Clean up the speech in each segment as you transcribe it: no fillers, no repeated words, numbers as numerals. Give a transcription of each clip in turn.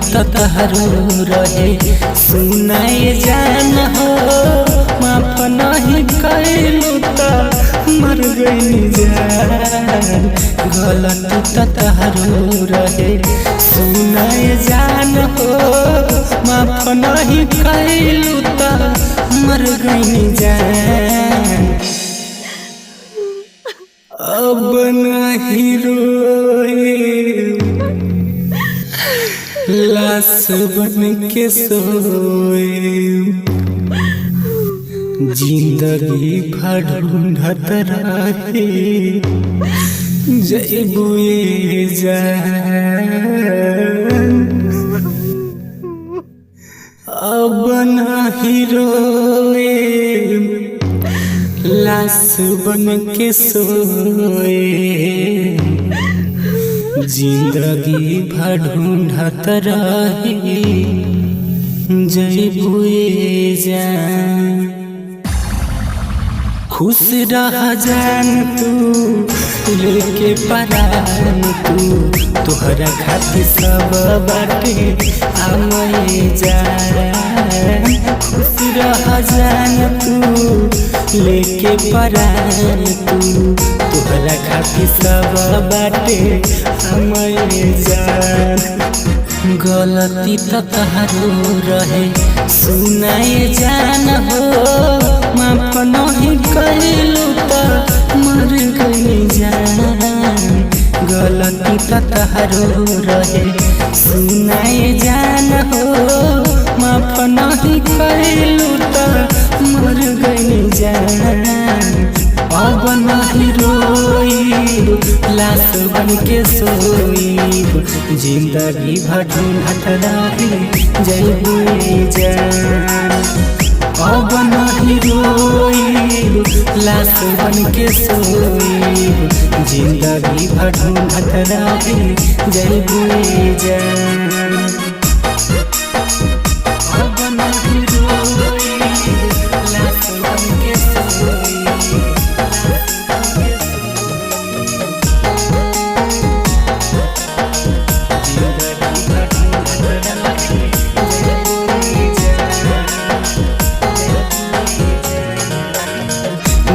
तहरो रहे सुनाए जान हो, माफ नहीं कैलू त मर गई जान। गलती तहरो रहे सुनाए जान हो, माफ नहीं कैलू त मर गई जान। अब नहीं रोए लाश बन के सोए, जिंदगी भर ढूंढत रहे जइबुए जान। अब नहीं रोए लाश बन के सोए, जिंदगी भर ढूंढत रहे जइबुए जान। खुश रह जान तू लेके परान तू, तोहरा खातिर सब बाटे आमए जान। खुश रह जान तू लेके परान तू, तोहरा खातिर सब बाटे आमए जान। गलती तहरो रहे सुनाए जान हो, माफ नहीं कैलू त मर गई जान। गलती तहरो रहे सुनाए जान हो, माफ नहीं कैलू त मर गई जान। अब नहीं रोई लाश बन के सोई, जिंदगी भर ढूंढत रही जइबुए जान। अब नहीं रोई लाश बन के सोई, जिंदगी भर ढूंढत रही जइबुए जान। अब नहीं रोई लाश बन के सोई,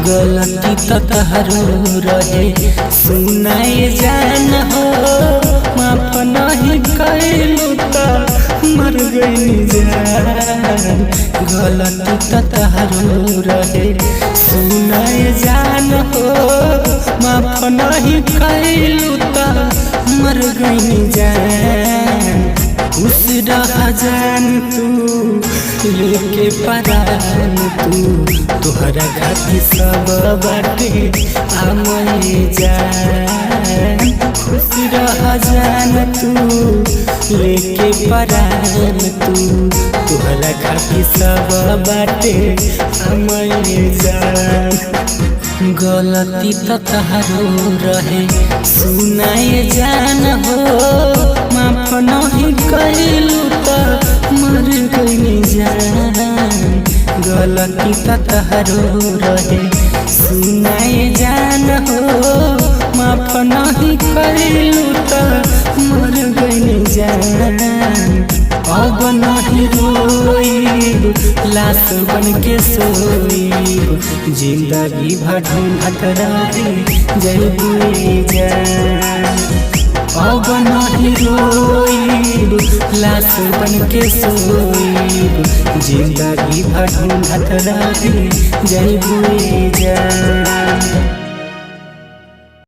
गलती तहरो रहे सुनाए जान हो, माफ नहीं कैलू त मर गई जान। गलती तहरो रहे सुनाए जान हो, माफ नहीं कैलू त मर गई जान। खुश रह जान तू लेके परान तू, तोहरा खातिर सब बाटे आमए जान। खुश रह जान तू लेके परान तू, तोहरा खातिर सब बाटे आमए जान। गलती तहरो रहे सुनाए जान हो, माफ नहीं कैलू त मर गई जान। गलती तहरो रहे सुनाए जान हो, माफ नहीं कैलू त मर गई जान। अब नहीं रोई लाश बन के सोई, जिंदगी भर ढूंढत रही जइबुए जान। अब नहीं रोई लाश बन के सोई, जिंदगी भर ढूंढत रही जइबुए जान।